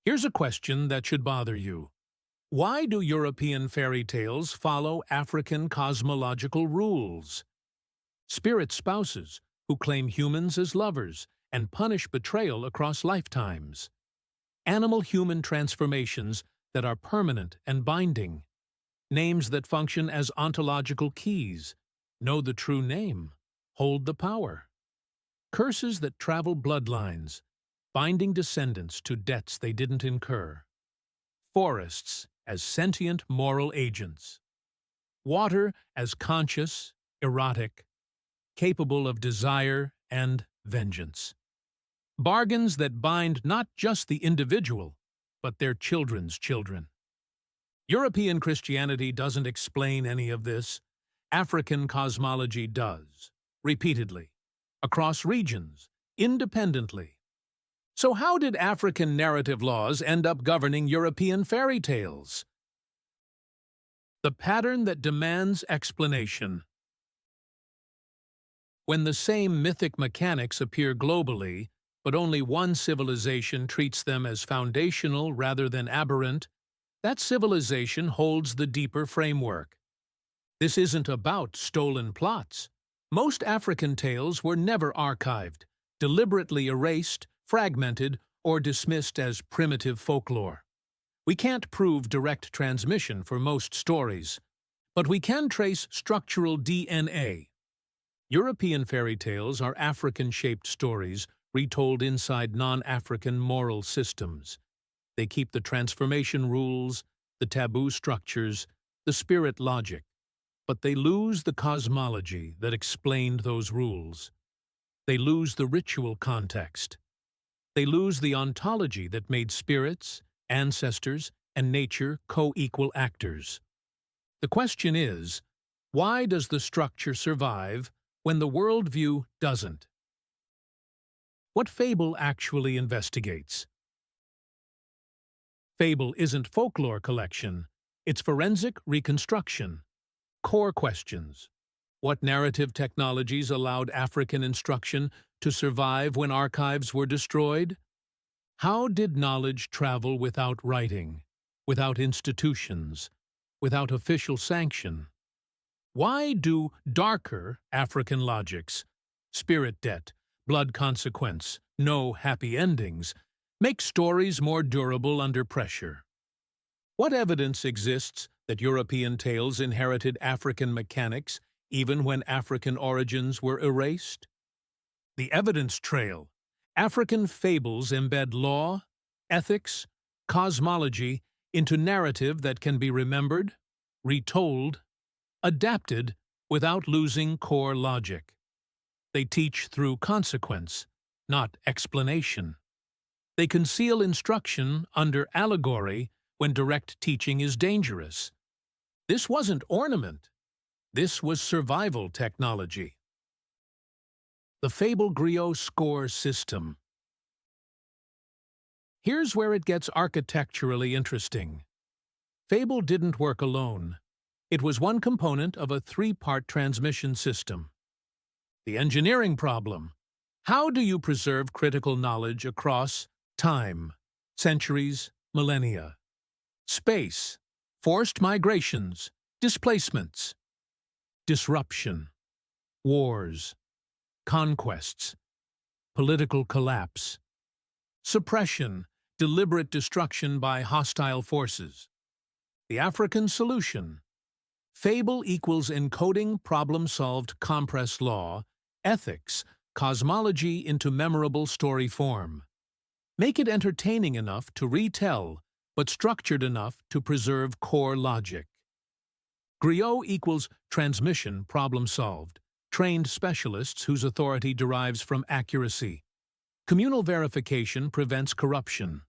Here's a question that should bother you. Why do European fairy tales follow African cosmological rules? Spirit spouses who claim humans as lovers and punish betrayal across lifetimes. Animal-human transformations that are permanent and binding. Names that function as ontological keys. Know the true name. Hold the power. Curses that travel bloodlines, binding descendants to debts they didn't incur. Forests as sentient moral agents. Water as conscious, erotic, capable of desire and vengeance. Bargains that bind not just the individual, but their children's children. European Christianity doesn't explain any of this. African cosmology does, repeatedly, across regions, independently. So how did African narrative laws end up governing European fairy tales? The pattern that demands explanation. When the same mythic mechanics appear globally, but only one civilization treats them as foundational rather than aberrant, that civilization holds the deeper framework. This isn't about stolen plots. Most African tales were never archived, deliberately erased, fragmented, or dismissed as primitive folklore. We can't prove direct transmission for most stories, but we can trace structural DNA. European fairy tales are African-shaped stories retold inside non-African moral systems. They keep the transformation rules, the taboo structures, the spirit logic, but they lose the cosmology that explained those rules. They lose the ritual context. They lose the ontology that made spirits, ancestors, and nature co-equal actors. The question is, why does the structure survive when the worldview doesn't? What Fable actually investigates? Fable isn't folklore collection, it's forensic reconstruction. Core questions. What narrative technologies allowed African instruction to survive when archives were destroyed? How did knowledge travel without writing, without institutions, without official sanction? Why do darker African logics, spirit debt, blood consequence, no happy endings, make stories more durable under pressure? What evidence exists that European tales inherited African mechanics even when African origins were erased? The evidence trail. African fables embed law, ethics, cosmology into narrative that can be remembered, retold, adapted without losing core logic. They teach through consequence, not explanation. They conceal instruction under allegory when direct teaching is dangerous. This wasn't ornament. This was survival technology. The Fable Griot score system. Here's where it gets architecturally interesting. Fable didn't work alone. It was one component of a three-part transmission system. The engineering problem. How do you preserve critical knowledge across time, centuries, millennia? Space, forced migrations, displacements, disruption, wars, conquests, political collapse, suppression, deliberate destruction by hostile forces. The African solution. Fable equals encoding problem-solved compress law, ethics, cosmology into memorable story form. Make it entertaining enough to retell, but structured enough to preserve core logic. Griot equals transmission problem-solved, trained specialists whose authority derives from accuracy. Communal verification prevents corruption.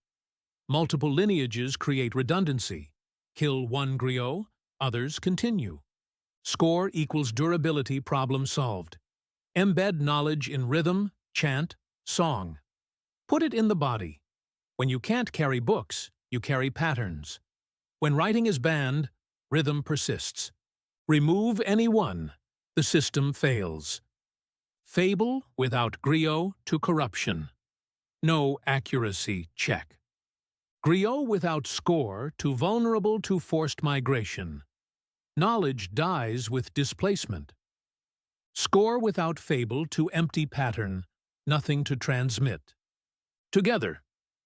Multiple lineages create redundancy. Kill one griot, others continue. Score equals durability problem solved. Embed knowledge in rhythm, chant, song. Put it in the body. When you can't carry books, you carry patterns. When writing is banned, rhythm persists. Remove any one, the system fails. Fable without griot to corruption. No accuracy check. Griot without score, too vulnerable to forced migration. Knowledge dies with displacement. Score without fable, too empty pattern, nothing to transmit. Together,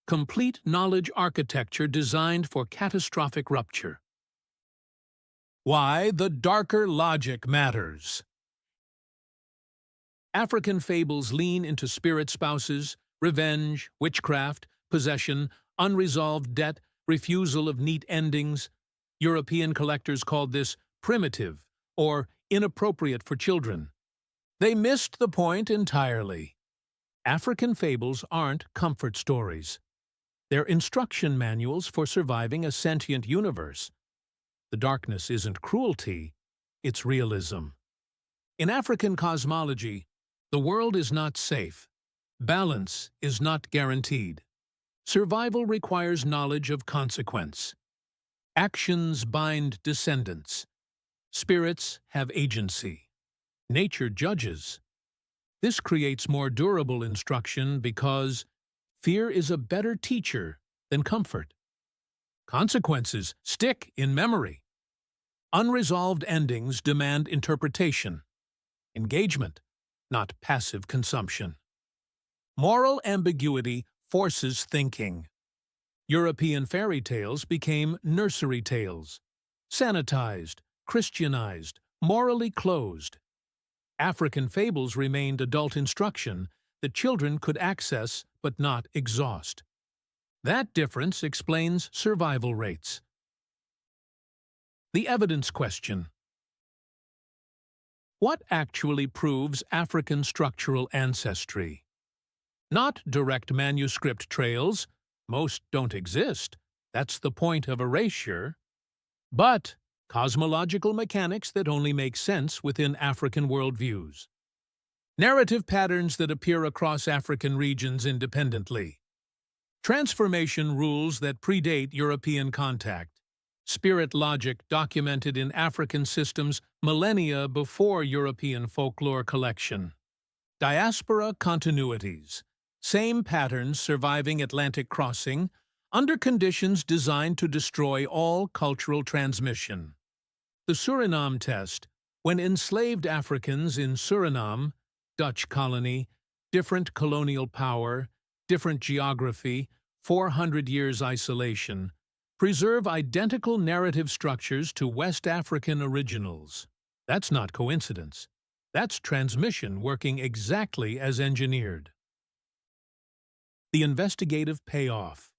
complete knowledge architecture designed for catastrophic rupture. Why the darker logic matters. African fables lean into spirit spouses, revenge, witchcraft, possession, unresolved debt, refusal of neat endings. European collectors called this primitive or inappropriate for children. They missed the point entirely. African fables aren't comfort stories. They're instruction manuals for surviving a sentient universe. The darkness isn't cruelty, it's realism. In African cosmology, the world is not safe. Balance is not guaranteed. Survival requires knowledge of consequence. Actions bind descendants. Spirits have agency. Nature judges. This creates more durable instruction because fear is a better teacher than comfort. Consequences stick in memory. Unresolved endings demand interpretation. Engagement, not passive consumption. Moral ambiguity forces thinking. European fairy tales became nursery tales, sanitized, Christianized, morally closed. African fables remained adult instruction that children could access but not exhaust. That difference explains survival rates. The evidence question. What actually proves African structural ancestry? Not direct manuscript trails, most don't exist, that's the point of erasure, but cosmological mechanics that only make sense within African worldviews. Narrative patterns that appear across African regions independently. Transformation rules that predate European contact. Spirit logic documented in African systems millennia before European folklore collection. Diaspora continuities. Same patterns surviving Atlantic crossing, under conditions designed to destroy all cultural transmission. The Suriname test. When enslaved Africans in Suriname, Dutch colony, different colonial power, different geography, 400 years isolation, preserve identical narrative structures to West African originals. That's not coincidence. That's transmission working exactly as engineered. The investigative payoff.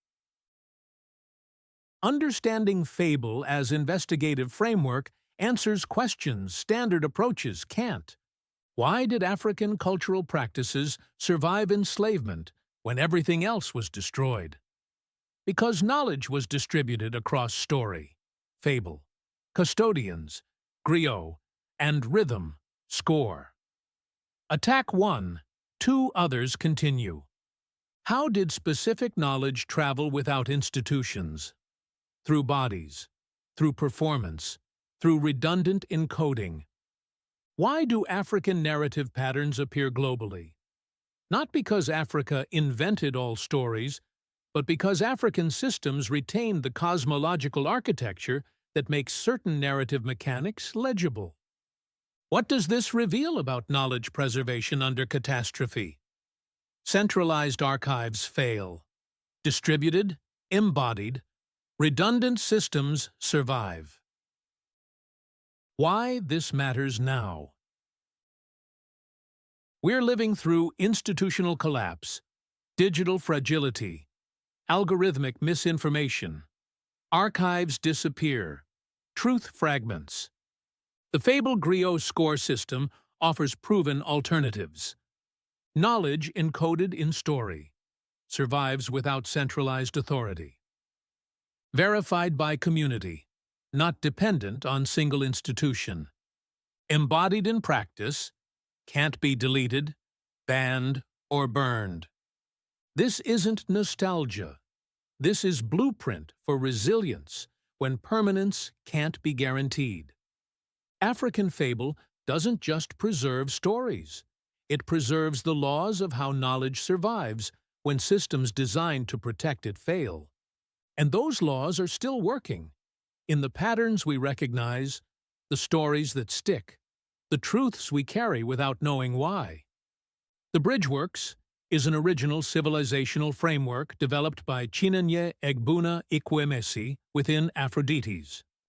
Understanding Fable as investigative framework answers questions standard approaches can't. Why did African cultural practices survive enslavement when everything else was destroyed? Because knowledge was distributed across story, fable, custodians, griot, and rhythm, score. Attack 1. 2 others continue. How did specific knowledge travel without institutions? Through bodies, through performance, through redundant encoding. Why do African narrative patterns appear globally? Not because Africa invented all stories, but because African systems retained the cosmological architecture that makes certain narrative mechanics legible. What does this reveal about knowledge preservation under catastrophe? Centralized archives fail. Distributed, embodied, redundant systems survive. Why this matters now? We're living through institutional collapse, digital fragility, algorithmic misinformation. Archives disappear. Truth fragments. The Fable griot score system offers proven alternatives. Knowledge encoded in story. Survives without centralized authority. Verified by community. Not dependent on single institution. Embodied in practice. Can't be deleted, banned, or burned. This isn't nostalgia. This is blueprint for resilience when permanence can't be guaranteed. African Fable doesn't just preserve stories. It preserves the laws of how knowledge survives when systems designed to protect it fail. And those laws are still working. In the patterns we recognize, the stories that stick, the truths we carry without knowing why. The Bridgeworks is an original civilizational framework developed by Chinenye Egbuna Ikwemesi within Aphrodites.